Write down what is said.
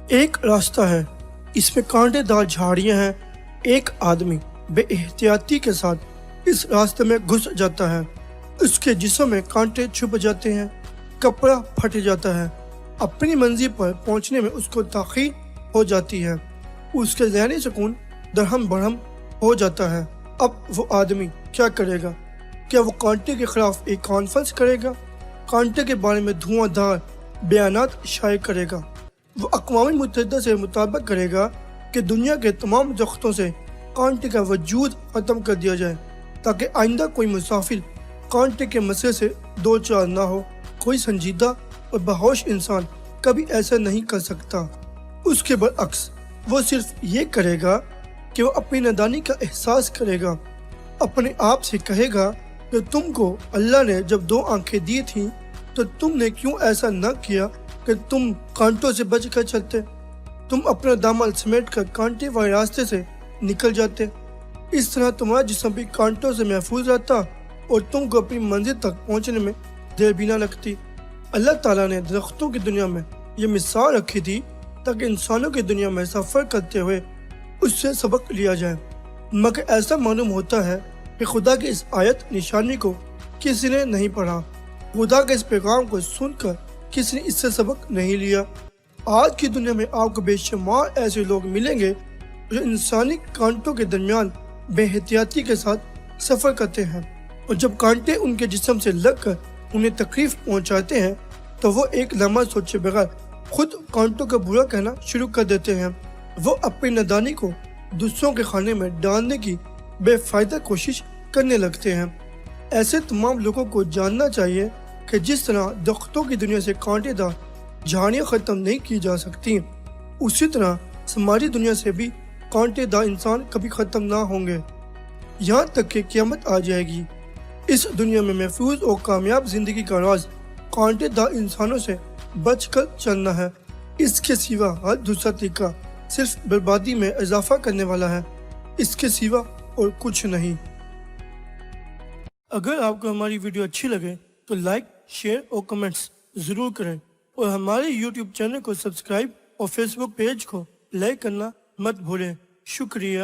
ایک راستہ ہے، اس میں کانٹے دار جھاڑیاں ہیں۔ ایک آدمی بے احتیاطی کے ساتھ اس راستے میں گھس جاتا ہے، اس کے جسم میں کانٹے چھپ جاتے ہیں، کپڑا پھٹ جاتا ہے، اپنی منزل پر پہنچنے میں اس کو تاخیر ہو جاتی ہے، اس کے ذہنی سکون درہم برہم ہو جاتا ہے۔ اب وہ آدمی کیا کرے گا؟ کیا وہ کانٹے کے خلاف ایک کانفرنس کرے گا؟ کانٹے کے بارے میں دھواں دھار بیانات شائع کرے گا؟ وہ اقوام متحدہ سے مطالبہ کرے گا کہ دنیا کے تمام درختوں سے کانٹے کا وجود ختم کر دیا جائے تاکہ آئندہ کوئی مسافر کانٹے کے مسئلے سے دو چار نہ ہو۔ کوئی سنجیدہ اور باہوش انسان کبھی ایسا نہیں کر سکتا۔ اس کے برعکس وہ صرف یہ کرے گا کہ وہ اپنی نادانی کا احساس کرے گا، اپنے آپ سے کہے گا کہ تم کو اللہ نے جب دو آنکھیں دی تھیں تو تم نے کیوں ایسا نہ کیا کہ تم کانٹوں سے بچ کر چلتے، تم اپنا دامن سمیٹ کر کانٹے والے راستے سے نکل جاتے، اس طرح تمہارا جسم بھی کانٹوں سے محفوظ رہتا اور تم کو اپنی منزل تک پہنچنے میں دیر بھی نہ لگتی۔ اللہ تعالیٰ نے درختوں کی دنیا میں یہ مثال رکھی تھی تاکہ انسانوں کی دنیا میں سفر کرتے ہوئے اس سے سبق لیا جائے، مگر ایسا معلوم ہوتا ہے کہ خدا کی اس آیت نشانی کو کسی نے نہیں پڑھا، خدا کے اس پیغام کو سن کر کسی نے اس سے سبق نہیں لیا۔ آج کی دنیا میں آپ کو بے شمار ایسے لوگ ملیں گے جو انسانی کانٹوں کے درمیان بے احتیاطی کے ساتھ سفر کرتے ہیں، اور جب کانٹے ان کے جسم سے لگ کر انہیں تکلیف پہنچاتے ہیں تو وہ ایک لمحہ سوچے بغیر خود کانٹوں کا برا کہنا شروع کر دیتے ہیں۔ وہ اپنی نادانی کو دوسروں کے کھانے میں ڈالنے کی بے فائدہ کوشش کرنے لگتے ہیں۔ ایسے تمام لوگوں کو جاننا چاہیے کہ جس طرح درختوں کی دنیا سے کانٹے دار جھاڑیاں ختم نہیں کی جا سکتی، اسی طرح سماجی دنیا سے بھی کانٹے دار انسان کبھی ختم نہ ہوں گے، یہاں تک کہ قیامت آ جائے گی۔ اس دنیا میں محفوظ اور کامیاب زندگی کا راز کانٹے دار انسانوں سے بچ کر چلنا ہے۔ اس کے سوا ہر دوسرا طریقہ صرف بربادی میں اضافہ کرنے والا ہے، اس کے سوا اور کچھ نہیں۔ اگر آپ کو ہماری ویڈیو اچھی لگے تو لائک، شیئر اور کمنٹس ضرور کریں، اور ہمارے یوٹیوب چینل کو سبسکرائب اور فیس بک پیج کو لائک کرنا مت بھولیں۔ شکریہ۔